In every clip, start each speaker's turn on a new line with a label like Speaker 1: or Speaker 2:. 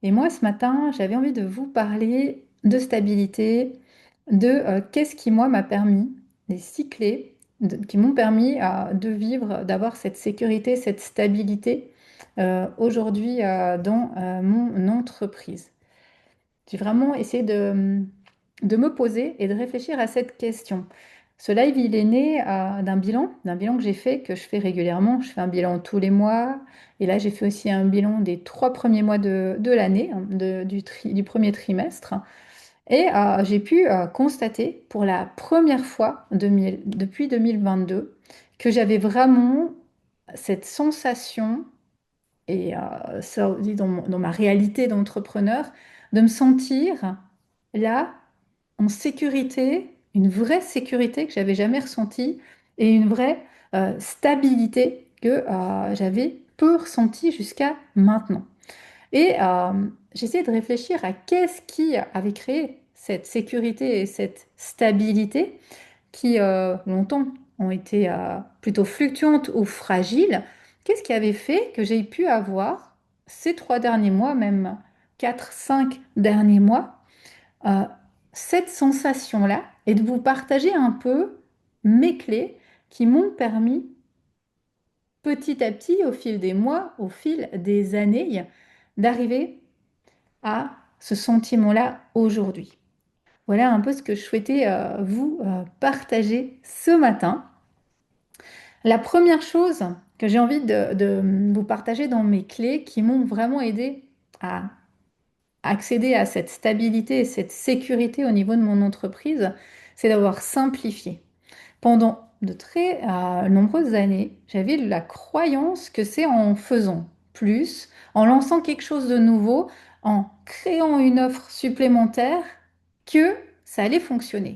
Speaker 1: Et moi, ce matin, j'avais envie de vous parler de stabilité, de qu'est-ce qui, moi, m'a permis, les 6 clés qui m'ont permis de vivre, d'avoir cette sécurité, cette stabilité aujourd'hui dans mon entreprise. J'ai vraiment essayé de me poser et de réfléchir à cette question. Ce live, il est né d'un bilan que j'ai fait, que je fais régulièrement. Je fais un bilan tous les mois. Et là, j'ai fait aussi un bilan des 3 premiers mois de l'année, hein, du premier trimestre. Et j'ai pu constater pour la première fois depuis 2022 que j'avais vraiment cette sensation, et ça aussi dans ma réalité d'entrepreneur, de me sentir là en sécurité, une vraie sécurité que j'avais jamais ressentie et une vraie stabilité que j'avais peu ressentie jusqu'à maintenant. Et j'essaie de réfléchir à qu'est-ce qui avait créé cette sécurité et cette stabilité qui longtemps ont été plutôt fluctuantes ou fragiles. Qu'est-ce qui avait fait que j'ai pu avoir ces 3 derniers mois, même 4, 5 derniers mois, euh, cette sensation-là et de vous partager un peu mes clés qui m'ont permis petit à petit, au fil des mois, au fil des années, d'arriver à ce sentiment-là aujourd'hui. Voilà un peu ce que je souhaitais vous partager ce matin. La première chose que j'ai envie de vous partager dans mes clés qui m'ont vraiment aidé à accéder à cette stabilité et cette sécurité au niveau de mon entreprise, c'est d'avoir simplifié. Pendant de très nombreuses années, j'avais la croyance que c'est en faisant plus, en lançant quelque chose de nouveau, en créant une offre supplémentaire, que ça allait fonctionner.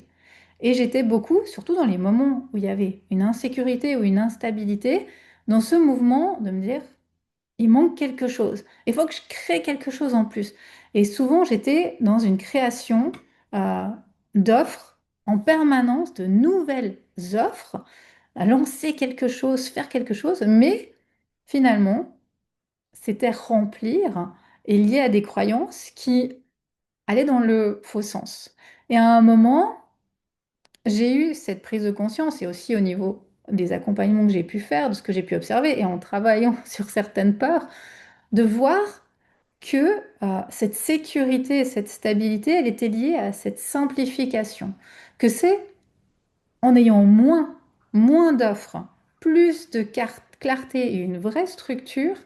Speaker 1: Et j'étais beaucoup, surtout dans les moments où il y avait une insécurité ou une instabilité, dans ce mouvement de me dire, il manque quelque chose. Il faut que je crée quelque chose en plus. Et souvent, j'étais dans une création euh, d'offres en permanence, de nouvelles offres, à lancer quelque chose, faire quelque chose, mais finalement, c'était remplir et lié à des croyances qui allaient dans le faux sens. Et à un moment, j'ai eu cette prise de conscience et aussi au niveau des accompagnements que j'ai pu faire, de ce que j'ai pu observer et en travaillant sur certaines peurs, de voir que cette sécurité et cette stabilité, elle était liée à cette simplification. Que c'est en ayant moins d'offres, plus de clarté et une vraie structure,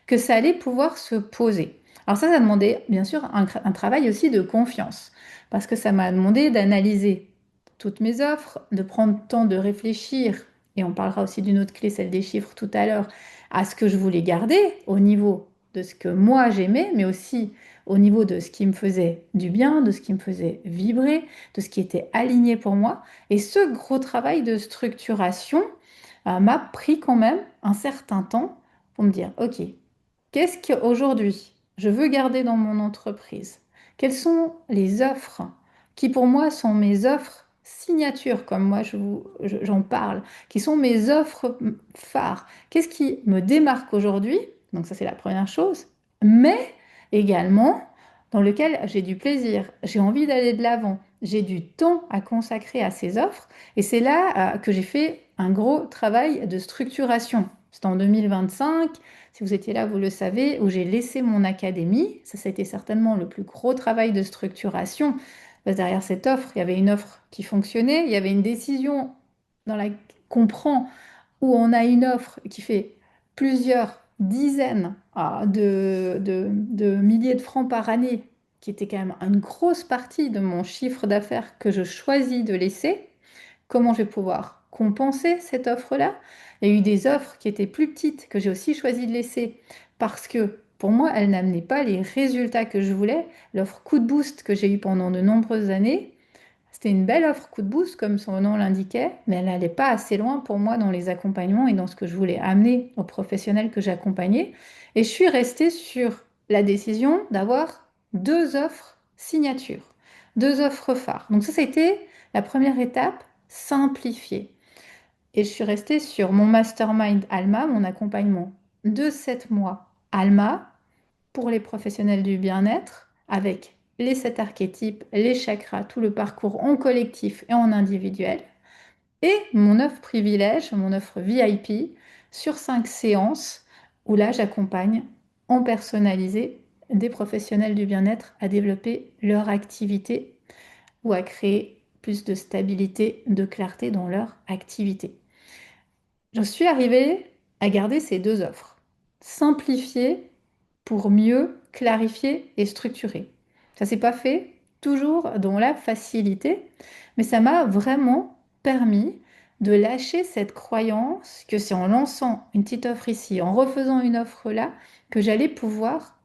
Speaker 1: que ça allait pouvoir se poser. Alors ça demandait bien sûr un travail aussi de confiance, parce que ça m'a demandé d'analyser toutes mes offres, de prendre le temps de réfléchir, et on parlera aussi d'une autre clé, celle des chiffres tout à l'heure, à ce que je voulais garder au niveau de ce que moi j'aimais, mais aussi au niveau de ce qui me faisait du bien, de ce qui me faisait vibrer, de ce qui était aligné pour moi. Et ce gros travail de structuration m'a pris quand même un certain temps pour me dire, OK, qu'est-ce qu'aujourd'hui je veux garder dans mon entreprise? Quelles sont les offres qui pour moi sont mes offres signatures, comme moi j'en parle, qui sont mes offres phares? Qu'est-ce qui me démarque aujourd'hui? Donc ça c'est la première chose. Mais également dans lequel j'ai du plaisir, j'ai envie d'aller de l'avant, j'ai du temps à consacrer à ces offres. Et c'est là que j'ai fait un gros travail de structuration. C'est en 2025, si vous étiez là, vous le savez, où j'ai laissé mon académie. Ça a été certainement le plus gros travail de structuration. Parce que derrière cette offre, il y avait une offre qui fonctionnait, il y avait une décision dans la qu'on prend où on a une offre qui fait plusieurs dizaines de milliers de francs par année, qui était quand même une grosse partie de mon chiffre d'affaires que je choisis de laisser. Comment je vais pouvoir compenser cette offre-là? Il y a eu des offres qui étaient plus petites que j'ai aussi choisi de laisser parce que pour moi, elles n'amenaient pas les résultats que je voulais. L'offre coup de boost que j'ai eue pendant de nombreuses années, c'était une belle offre coup de boost, comme son nom l'indiquait, mais elle n'allait pas assez loin pour moi dans les accompagnements et dans ce que je voulais amener aux professionnels que j'accompagnais. Et je suis restée sur la décision d'avoir 2 offres signature, 2 offres phares. Donc ça, c'était la première étape, simplifier. Et je suis restée sur mon mastermind Alma, mon accompagnement de 7 mois Alma, pour les professionnels du bien-être avec les 7 archétypes, les chakras, tout le parcours en collectif et en individuel. Et mon offre privilège, mon offre VIP sur 5 séances où là j'accompagne en personnalisé des professionnels du bien-être à développer leur activité ou à créer plus de stabilité, de clarté dans leur activité. Je suis arrivée à garder ces 2 offres. Simplifier pour mieux clarifier et structurer. Ça s'est pas fait toujours dans la facilité, mais ça m'a vraiment permis de lâcher cette croyance que c'est en lançant une petite offre ici, en refaisant une offre là, que j'allais pouvoir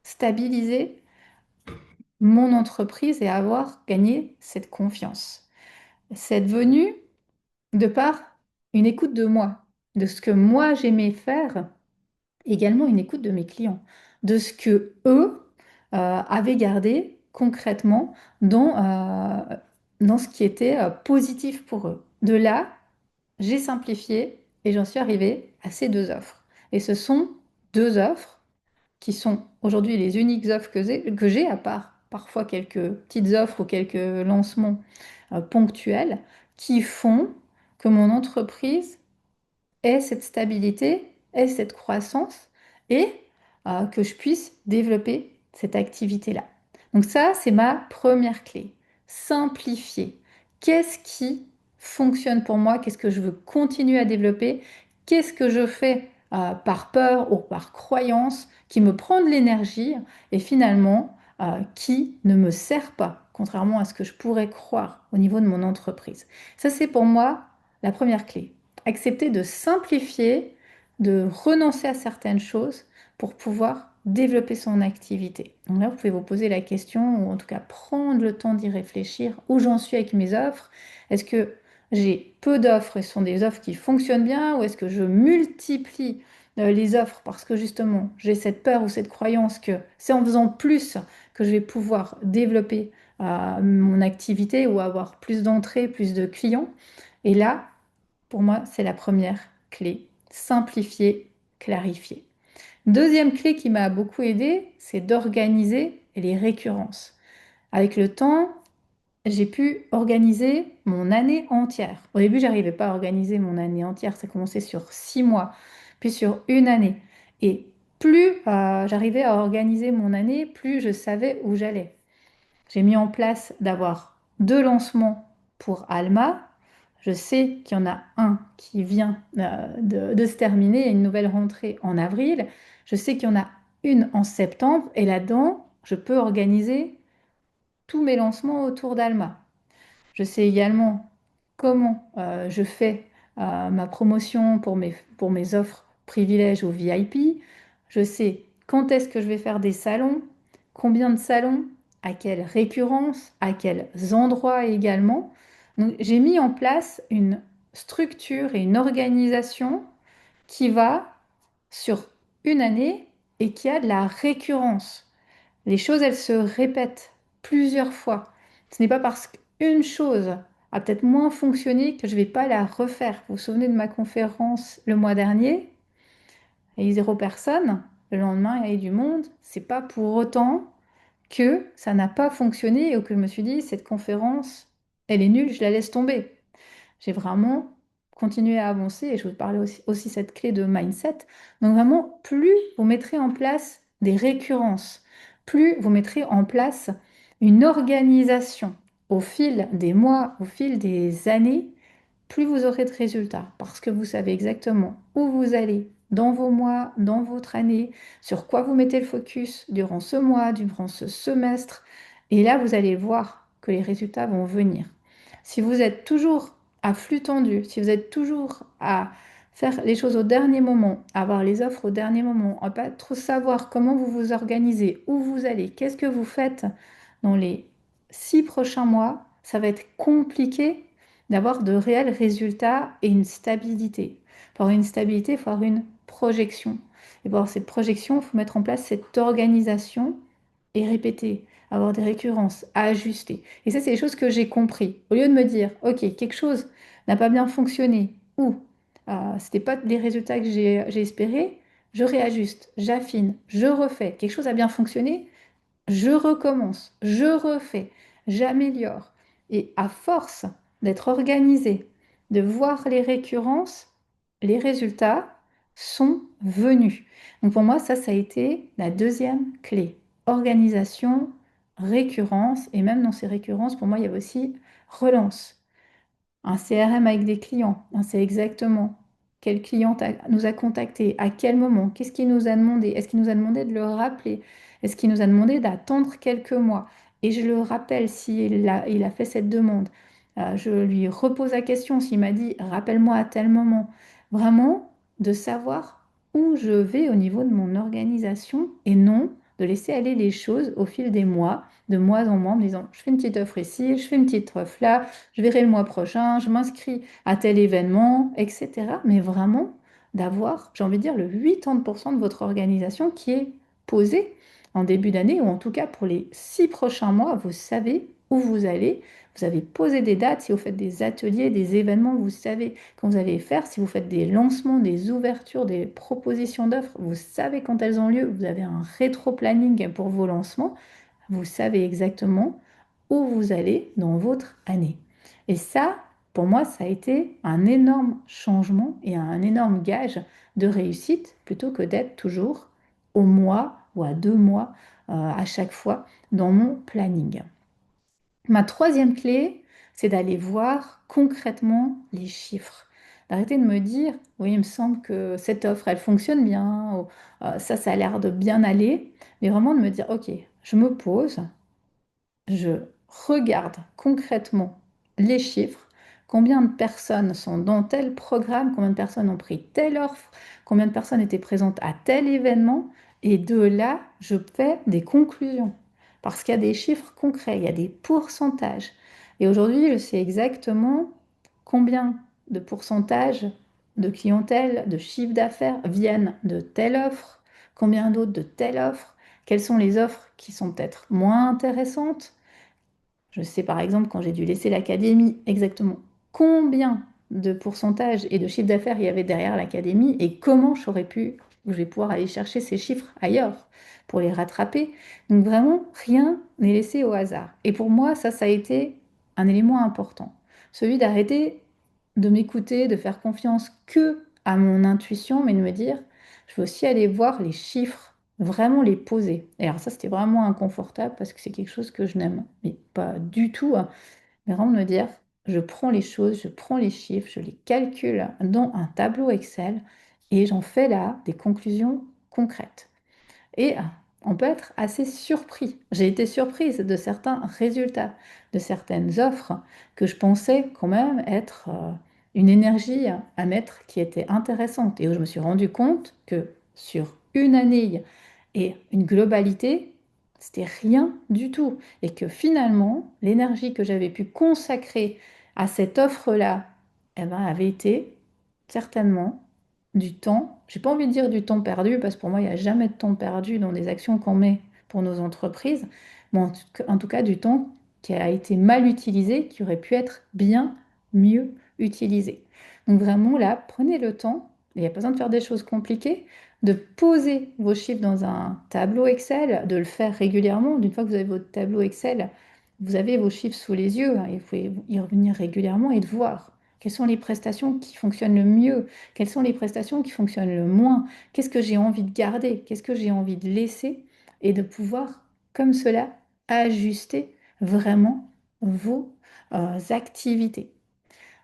Speaker 1: stabiliser mon entreprise et avoir gagné cette confiance. C'est devenu de par une écoute de moi, de ce que moi j'aimais faire, également une écoute de mes clients, de ce que eux avaient gardé concrètement dans ce qui était positif pour eux. De là, j'ai simplifié et j'en suis arrivée à ces 2 offres. Et ce sont 2 offres qui sont aujourd'hui les uniques offres que j'ai, à part parfois quelques petites offres ou quelques lancements ponctuels, qui font que mon entreprise ait cette stabilité, ait cette croissance et que je puisse développer cette activité-là. Donc ça, c'est ma première clé. Simplifier. Qu'est-ce qui fonctionne pour moi? Qu'est-ce que je veux continuer à développer? Qu'est-ce que je fais par peur ou par croyance qui me prend de l'énergie et finalement qui ne me sert pas, contrairement à ce que je pourrais croire au niveau de mon entreprise. Ça, c'est pour moi la première clé. Accepter de simplifier, de renoncer à certaines choses pour pouvoir développer son activité. Donc là, vous pouvez vous poser la question, ou en tout cas prendre le temps d'y réfléchir, où j'en suis avec mes offres. Est-ce que j'ai peu d'offres et ce sont des offres qui fonctionnent bien, ou est-ce que je multiplie les offres parce que justement j'ai cette peur ou cette croyance que c'est en faisant plus que je vais pouvoir développer mon activité ou avoir plus d'entrées, plus de clients. Et là, pour moi, c'est la première clé. Simplifier, clarifier. Deuxième clé qui m'a beaucoup aidée, c'est d'organiser les récurrences. Avec le temps, j'ai pu organiser mon année entière. Au début, j'arrivais pas à organiser mon année entière. Ça commençait sur 6 mois, puis sur une année. Et plus j'arrivais à organiser mon année, plus je savais où j'allais. J'ai mis en place d'avoir 2 lancements pour Alma. Je sais qu'il y en a un qui vient de se terminer, il y a une nouvelle rentrée en avril. Je sais qu'il y en a une en septembre et là-dedans, je peux organiser tous mes lancements autour d'Alma. Je sais également comment je fais ma promotion pour mes offres privilèges ou VIP. Je sais quand est-ce que je vais faire des salons, combien de salons, à quelle récurrence, à quels endroits également. Donc, j'ai mis en place une structure et une organisation qui va sur une année et qui a de la récurrence. Les choses, elles se répètent plusieurs fois. Ce n'est pas parce qu'une chose a peut-être moins fonctionné que je ne vais pas la refaire. Vous vous souvenez de ma conférence le mois dernier? Il y a eu 0 personne. Le lendemain, il y a eu du monde. C'est pas pour autant que ça n'a pas fonctionné ou que je me suis dit, cette conférence, elle est nulle, je la laisse tomber. J'ai vraiment continué à avancer et je vous parlais aussi cette clé de mindset. Donc vraiment, plus vous mettrez en place des récurrences, plus vous mettrez en place une organisation au fil des mois, au fil des années, plus vous aurez de résultats parce que vous savez exactement où vous allez dans vos mois, dans votre année, sur quoi vous mettez le focus durant ce mois, durant ce semestre. Et là, vous allez voir que les résultats vont venir. Si vous êtes toujours à flux tendu, si vous êtes toujours à faire les choses au dernier moment, à avoir les offres au dernier moment, à pas trop savoir comment vous vous organisez, où vous allez, qu'est-ce que vous faites dans les 6 prochains mois, ça va être compliqué d'avoir de réels résultats et une stabilité. Pour avoir une stabilité, il faut avoir une projection. Et pour avoir cette projection, il faut mettre en place cette organisation et répéter, avoir des récurrences, à ajuster. Et ça, c'est les choses que j'ai compris. Au lieu de me dire, OK, quelque chose n'a pas bien fonctionné ou c'était pas les résultats que j'ai espérés, je réajuste, j'affine, je refais. Quelque chose a bien fonctionné, je recommence, je refais, j'améliore. Et à force d'être organisé, de voir les récurrences, les résultats sont venus. Donc pour moi, ça a été la deuxième clé. Organisation, récurrence, et même dans ces récurrences, pour moi, il y avait aussi relance. Un CRM avec des clients, on sait exactement quel client nous a contacté, à quel moment, qu'est-ce qu'il nous a demandé, est-ce qu'il nous a demandé de le rappeler, est-ce qu'il nous a demandé d'attendre quelques mois. Et je le rappelle il a fait cette demande. Je lui repose la question s'il m'a dit rappelle-moi à tel moment. Vraiment de savoir où je vais au niveau de mon organisation et non de laisser aller les choses au fil des mois, de mois en mois, en me disant je fais une petite offre ici, je fais une petite offre là, je verrai le mois prochain, je m'inscris à tel événement, etc. Mais vraiment d'avoir, j'ai envie de dire, le 80% de votre organisation qui est posée en début d'année, ou en tout cas pour les 6 prochains mois, vous savez où vous allez, vous avez posé des dates, si vous faites des ateliers, des événements, vous savez quand vous allez faire, si vous faites des lancements, des ouvertures, des propositions d'offres, vous savez quand elles ont lieu, vous avez un rétro-planning pour vos lancements, vous savez exactement où vous allez dans votre année. Et ça, pour moi, ça a été un énorme changement et un énorme gage de réussite plutôt que d'être toujours au mois ou à 2 mois à chaque fois dans mon planning. Ma troisième clé, c'est d'aller voir concrètement les chiffres. D'arrêter de me dire, oui, il me semble que cette offre, elle fonctionne bien, ou, ça a l'air de bien aller, mais vraiment de me dire, ok, je me pose, je regarde concrètement les chiffres, combien de personnes sont dans tel programme, combien de personnes ont pris telle offre, combien de personnes étaient présentes à tel événement, et de là, je fais des conclusions. Parce qu'il y a des chiffres concrets, il y a des pourcentages. Et aujourd'hui, je sais exactement combien de pourcentages de clientèle, de chiffre d'affaires viennent de telle offre, combien d'autres de telle offre, quelles sont les offres qui sont peut-être moins intéressantes. Je sais par exemple quand j'ai dû laisser l'académie exactement combien de pourcentage et de chiffre d'affaires il y avait derrière l'académie et comment je vais pouvoir aller chercher ces chiffres ailleurs pour les rattraper. Donc vraiment, rien n'est laissé au hasard. Et pour moi, ça a été un élément important. Celui d'arrêter de m'écouter, de faire confiance que à mon intuition, mais de me dire, je veux aussi aller voir les chiffres, vraiment les poser. Et alors ça, c'était vraiment inconfortable parce que c'est quelque chose que je n'aime mais pas du tout, hein. Mais vraiment de me dire, je prends les choses, je prends les chiffres, je les calcule dans un tableau Excel et j'en fais là des conclusions concrètes. Et on peut être assez surpris. J'ai été surprise de certains résultats, de certaines offres que je pensais quand même être une énergie à mettre qui était intéressante et où je me suis rendu compte que sur une année et une globalité, c'était rien du tout. Et que finalement, l'énergie que j'avais pu consacrer à cette offre-là, eh ben, avait été certainement du temps. J'ai pas envie de dire du temps perdu, parce que pour moi, il n'y a jamais de temps perdu dans des actions qu'on met pour nos entreprises. Mais en tout cas, du temps qui a été mal utilisé, qui aurait pu être bien mieux utilisé. Donc vraiment, là, prenez le temps. Il n'y a pas besoin de faire des choses compliquées, de poser vos chiffres dans un tableau Excel, de le faire régulièrement. D'une fois que vous avez votre tableau Excel, vous avez vos chiffres sous les yeux, hein, et vous pouvez y revenir régulièrement et de voir quelles sont les prestations qui fonctionnent le mieux, quelles sont les prestations qui fonctionnent le moins, qu'est-ce que j'ai envie de garder, qu'est-ce que j'ai envie de laisser, et de pouvoir, comme cela, ajuster vraiment vos activités.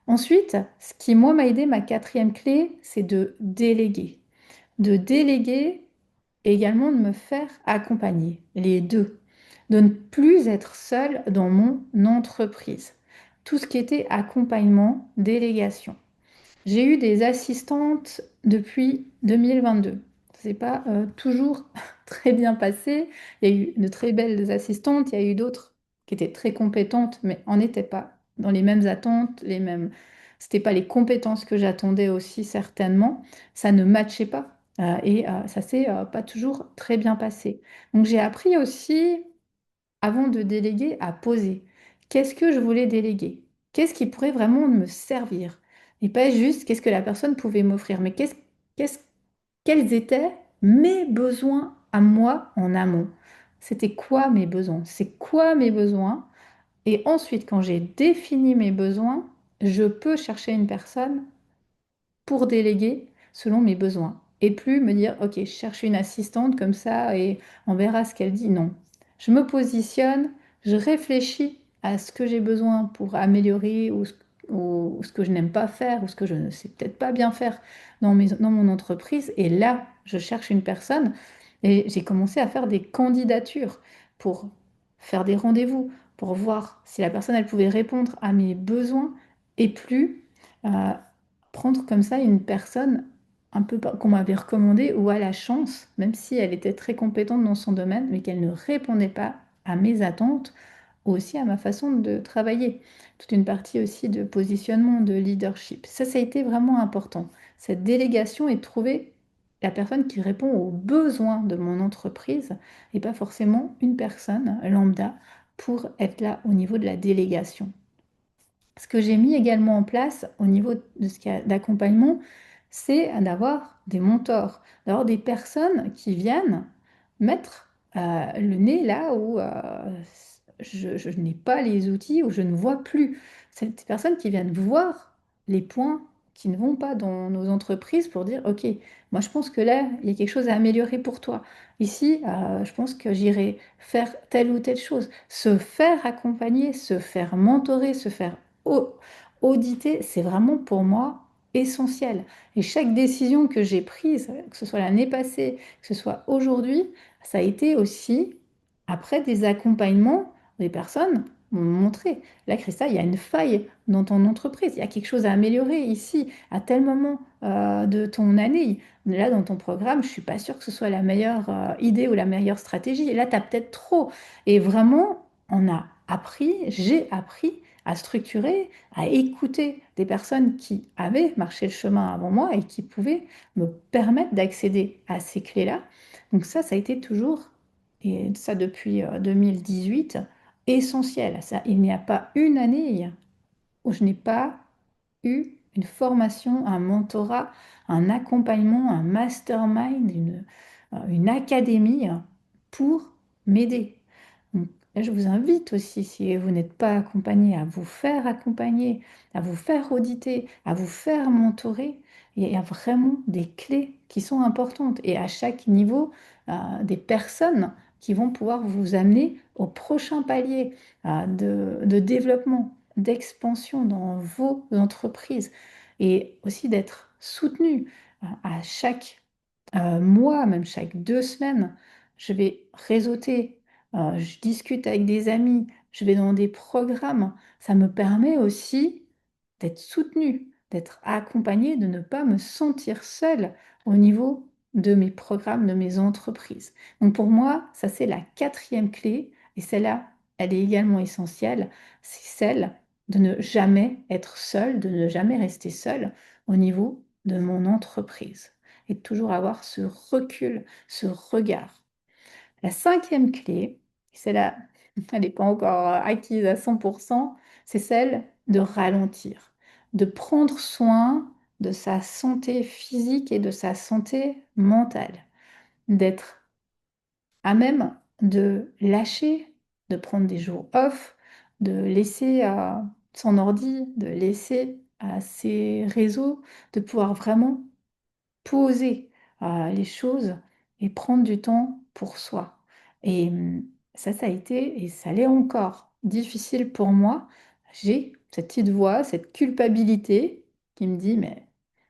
Speaker 1: Ensuite, ce qui, moi, m'a aidé, ma quatrième clé, c'est de déléguer. De déléguer et également de me faire accompagner, les deux. De ne plus être seule dans mon entreprise. Tout ce qui était accompagnement, délégation. J'ai eu des assistantes depuis 2022. C'est pas toujours très bien passé. Il y a eu de très belles assistantes, il y a eu d'autres qui étaient très compétentes, mais en n'étaient pas dans les mêmes attentes, les mêmes. C'était pas les compétences que j'attendais aussi certainement. Ça ne matchait pas et ça s'est pas toujours très bien passé. Donc j'ai appris aussi avant de déléguer, à poser. Qu'est-ce que je voulais déléguer? Qu'est-ce qui pourrait vraiment me servir? Et pas juste qu'est-ce que la personne pouvait m'offrir, mais qu'est-ce quels étaient mes besoins à moi en amont. C'était quoi mes besoins? C'est quoi mes besoins? Et ensuite, quand j'ai défini mes besoins, je peux chercher une personne pour déléguer selon mes besoins. Et plus me dire, OK, je cherche une assistante comme ça et on verra ce qu'elle dit. Non. Je me positionne, je réfléchis à ce que j'ai besoin pour améliorer ou ce que je n'aime pas faire ou ce que je ne sais peut-être pas bien faire dans mon entreprise. Et là, je cherche une personne et j'ai commencé à faire des candidatures pour faire des rendez-vous, pour voir si la personne, elle pouvait répondre à mes besoins et plus. euh, Prendre comme ça une personne un peu qu'on m'avait recommandée ou à la chance, même si elle était très compétente dans son domaine, mais qu'elle ne répondait pas à mes attentes ou aussi à ma façon de travailler. Toute une partie aussi de positionnement, de leadership. Ça a été vraiment important. Cette délégation et de trouver la personne qui répond aux besoins de mon entreprise et pas forcément une personne lambda pour être là au niveau de la délégation. Ce que j'ai mis également en place au niveau de ce qu'il y a d'accompagnement, c'est d'avoir des mentors, d'avoir des personnes qui viennent mettre le nez là où je n'ai pas les outils, où je ne vois plus. C'est des personnes qui viennent voir les points qui ne vont pas dans nos entreprises pour dire, OK, moi je pense que là, il y a quelque chose à améliorer pour toi. Ici, je pense que j'irai faire telle ou telle chose. Se faire accompagner, se faire mentorer, se faire au- auditer, c'est vraiment pour moi essentiel. Et chaque décision que j'ai prise, que ce soit l'année passée, que ce soit aujourd'hui, ça a été aussi après des accompagnements des personnes m'ont montré. Là, Christa, il y a une faille dans ton entreprise, il y a quelque chose à améliorer ici, à tel moment de ton année. Là, dans ton programme, je ne suis pas sûre que ce soit la meilleure idée ou la meilleure stratégie. Et là, tu as peut-être trop. Et vraiment, on a appris, j'ai appris à structurer, à écouter des personnes qui avaient marché le chemin avant moi et qui pouvaient me permettre d'accéder à ces clés-là. Donc ça a été toujours, et ça depuis 2018, essentiel. Ça, il n'y a pas une année où je n'ai pas eu une formation, un mentorat, un accompagnement, un mastermind, une académie pour m'aider. Donc, là, je vous invite aussi, si vous n'êtes pas accompagné, à vous faire accompagner, à vous faire auditer, à vous faire mentorer. Il y a vraiment des clés qui sont importantes et à chaque niveau, des personnes qui vont pouvoir vous amener au prochain palier de développement, d'expansion dans vos entreprises et aussi d'être soutenu à chaque mois, même chaque 2 semaines. Je vais réseauter, je discute avec des amis, je vais dans des programmes. Ça me permet aussi d'être soutenue, d'être accompagnée, de ne pas me sentir seule au niveau de mes programmes, de mes entreprises. Donc pour moi, ça c'est la quatrième clé et celle-là, elle est également essentielle, c'est celle de ne jamais être seule, de ne jamais rester seule au niveau de mon entreprise et de toujours avoir ce recul, ce regard. La cinquième clé, celle-là, elle n'est pas encore acquise à 100%, c'est celle de ralentir, de prendre soin de sa santé physique et de sa santé mentale, d'être à même de lâcher, de prendre des jours off, de laisser son ordi, de laisser ses réseaux, de pouvoir vraiment poser les choses et prendre du temps pour soi. Et ça a été, et ça l'est encore, difficile pour moi. J'ai cette petite voix, cette culpabilité qui me dit, mais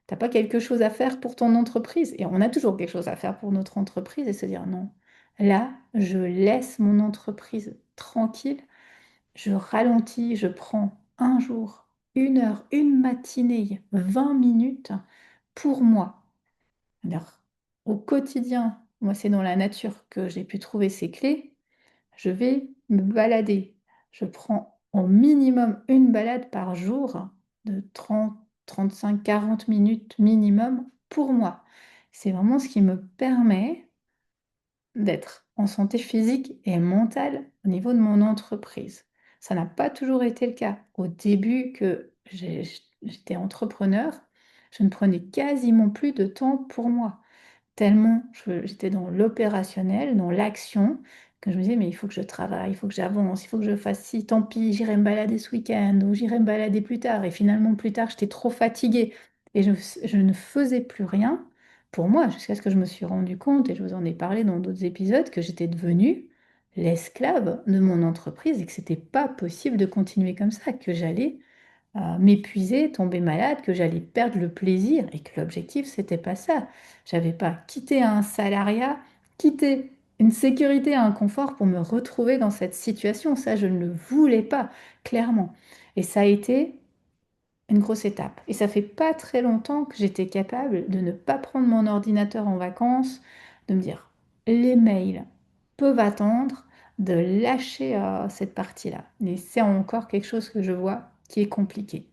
Speaker 1: t'as pas quelque chose à faire pour ton entreprise? Et on a toujours quelque chose à faire pour notre entreprise et se dire, non, là, je laisse mon entreprise tranquille, je ralentis, je prends un jour, une heure, une matinée, 20 minutes pour moi. Alors, au quotidien, moi, c'est dans la nature que j'ai pu trouver ces clés. Je vais me balader. Je prends au minimum une balade par jour de 30, 35, 40 minutes minimum pour moi. C'est vraiment ce qui me permet d'être en santé physique et mentale au niveau de mon entreprise. Ça n'a pas toujours été le cas. Au début que j'étais entrepreneur, je ne prenais quasiment plus de temps pour moi. tellement j'étais dans l'opérationnel, dans l'action, que je me disais: «Mais il faut que je travaille, il faut que j'avance, il faut que je fasse ci, tant pis, j'irai me balader ce week-end ou j'irai me balader plus tard» et finalement plus tard, j'étais trop fatiguée et je ne faisais plus rien pour moi jusqu'à ce que je me suis rendu compte et je vous en ai parlé dans d'autres épisodes, que j'étais devenue l'esclave de mon entreprise et que c'était pas possible de continuer comme ça, que j'allais m'épuiser, tomber malade, que j'allais perdre le plaisir et que l'objectif, c'était pas ça. J'avais pas quitté un salariat, quitté une sécurité, un confort pour me retrouver dans cette situation. Ça, je ne le voulais pas, clairement. Et ça a été une grosse étape. Et ça fait pas très longtemps que j'étais capable de ne pas prendre mon ordinateur en vacances, de me dire les mails peuvent attendre, de lâcher cette partie-là. Mais c'est encore quelque chose que je vois qui est compliqué.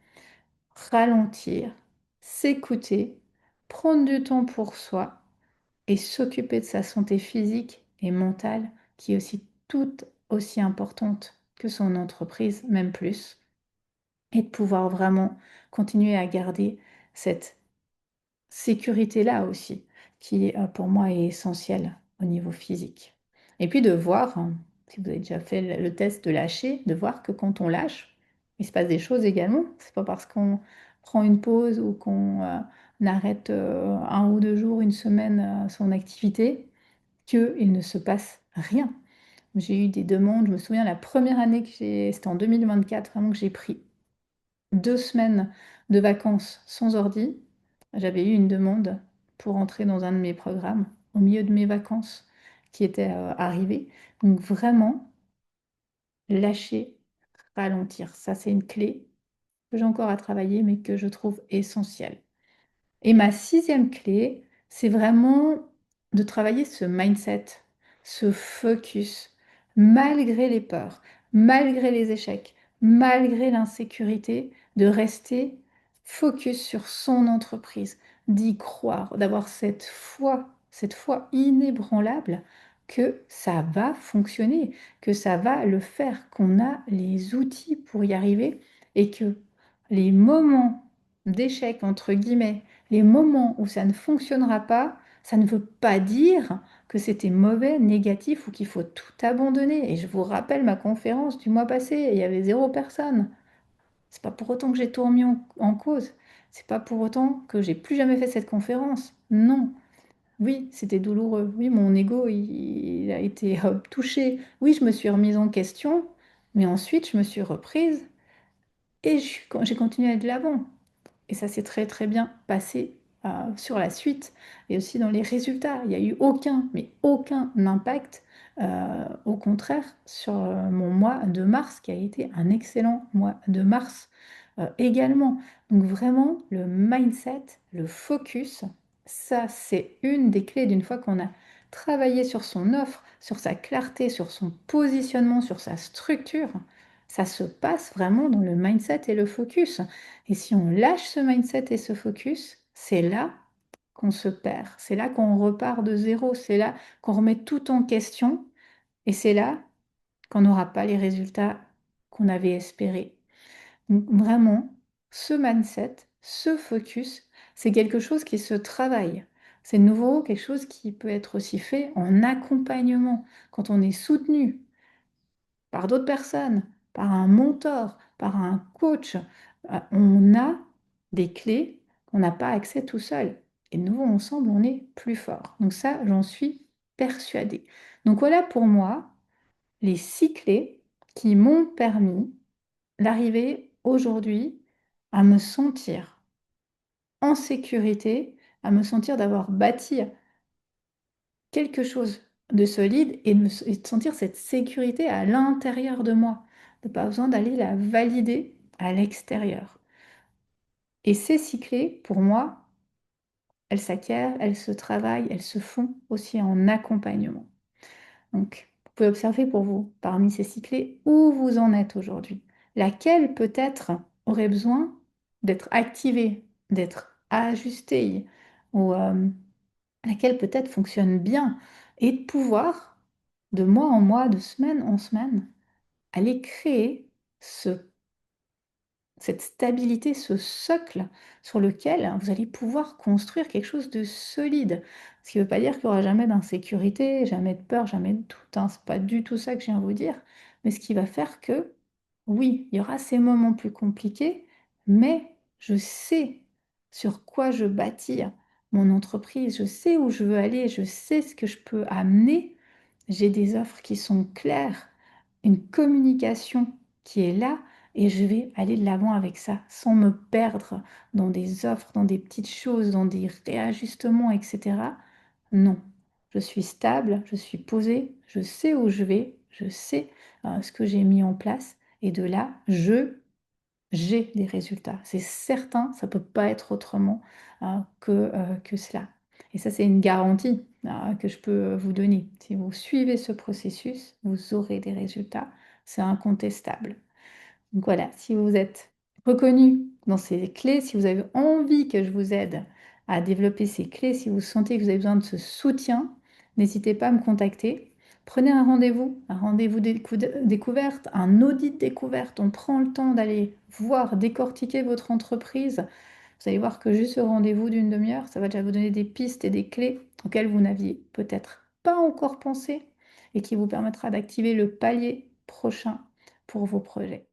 Speaker 1: Ralentir, s'écouter, prendre du temps pour soi et s'occuper de sa santé physique et mentale, qui est aussi tout aussi importante que son entreprise, même plus, et de pouvoir vraiment continuer à garder cette sécurité-là aussi, qui, pour moi est essentielle au niveau physique. Et puis de voir, hein, si vous avez déjà fait le test de lâcher, de voir que quand on lâche, il se passe des choses également. C'est pas parce qu'on prend une pause ou qu'on, arrête, 1 ou 2 jours, une semaine, son activité, qu'il ne se passe rien. J'ai eu des demandes, je me souviens la première année que c'était en 2024, vraiment que j'ai pris 2 semaines de vacances sans ordi. J'avais eu une demande pour entrer dans un de mes programmes au milieu de mes vacances qui était, arrivée. Donc vraiment, lâcher, ralentir, ça c'est une clé que j'ai encore à travailler, mais que je trouve essentielle. Et ma sixième clé, c'est vraiment de travailler ce mindset, ce focus, malgré les peurs, malgré les échecs, malgré l'insécurité, de rester focus sur son entreprise, d'y croire, d'avoir cette foi inébranlable que ça va fonctionner, que ça va le faire, qu'on a les outils pour y arriver et que les moments d'échec, entre guillemets, les moments où ça ne fonctionnera pas, ça ne veut pas dire que c'était mauvais, négatif ou qu'il faut tout abandonner. Et je vous rappelle ma conférence du mois passé, il y avait 0 personne. C'est pas pour autant que j'ai tout remis en cause. C'est pas pour autant que j'ai plus jamais fait cette conférence. Non. Oui, c'était douloureux. Oui, mon ego, il a été touché. Oui, je me suis remise en question, mais ensuite je me suis reprise et j'ai continué à aller de l'avant. Et ça s'est très très bien passé sur la suite et aussi dans les résultats. Il n'y a eu aucun, mais aucun impact, au contraire, sur mon mois de mars, qui a été un excellent mois de mars également. Donc vraiment, le mindset, le focus, ça c'est une des clés d'une fois qu'on a travaillé sur son offre, sur sa clarté, sur son positionnement, sur sa structure. Ça se passe vraiment dans le mindset et le focus. Et si on lâche ce mindset et ce focus, c'est là qu'on se perd. C'est là qu'on repart de zéro. C'est là qu'on remet tout en question. Et c'est là qu'on n'aura pas les résultats qu'on avait espérés. Donc vraiment, ce mindset, ce focus, c'est quelque chose qui se travaille. C'est de nouveau quelque chose qui peut être aussi fait en accompagnement, quand on est soutenu par d'autres personnes, par un mentor, par un coach. On a des clés qu'on n'a pas accès tout seul. Et de nouveau, ensemble, on est plus fort. Donc ça, j'en suis persuadée. Donc voilà pour moi les 6 clés qui m'ont permis d'arriver aujourd'hui à me sentir en sécurité, à me sentir d'avoir bâti quelque chose de solide et de sentir cette sécurité à l'intérieur de moi, de pas besoin d'aller la valider à l'extérieur. Et ces cyclées, pour moi, elles s'acquièrent, elles se travaillent, elles se font aussi en accompagnement. Donc, vous pouvez observer pour vous, parmi ces cyclées, où vous en êtes aujourd'hui. Laquelle peut-être aurait besoin d'être activée, d'être ajustée, ou laquelle peut-être fonctionne bien, et de pouvoir, de mois en mois, de semaine en semaine, aller créer ce, cette stabilité, ce socle sur lequel vous allez pouvoir construire quelque chose de solide. Ce qui ne veut pas dire qu'il y aura jamais d'insécurité, jamais de peur, jamais de doute, hein. C'est pas du tout ça que je viens vous dire. Mais ce qui va faire que, oui, il y aura ces moments plus compliqués, mais je sais sur quoi je bâtis mon entreprise, je sais où je veux aller, je sais ce que je peux amener. J'ai des offres qui sont claires, une communication qui est là et je vais aller de l'avant avec ça sans me perdre dans des offres, dans des petites choses, dans des réajustements, etc. Non, je suis stable, je suis posée, je sais où je vais, je sais ce que j'ai mis en place et de là, j'ai des résultats. C'est certain, ça ne peut pas être autrement que cela. Et ça, c'est une garantie que je peux vous donner. Si vous suivez ce processus, vous aurez des résultats. C'est incontestable. Donc voilà, si vous êtes reconnu dans ces clés, si vous avez envie que je vous aide à développer ces clés, si vous sentez que vous avez besoin de ce soutien, n'hésitez pas à me contacter. Prenez un rendez-vous découverte, un audit découverte. On prend le temps d'aller voir, décortiquer votre entreprise. Vous allez voir que juste ce rendez-vous d'une demi-heure, ça va déjà vous donner des pistes et des clés auxquelles vous n'aviez peut-être pas encore pensé et qui vous permettra d'activer le palier prochain pour vos projets.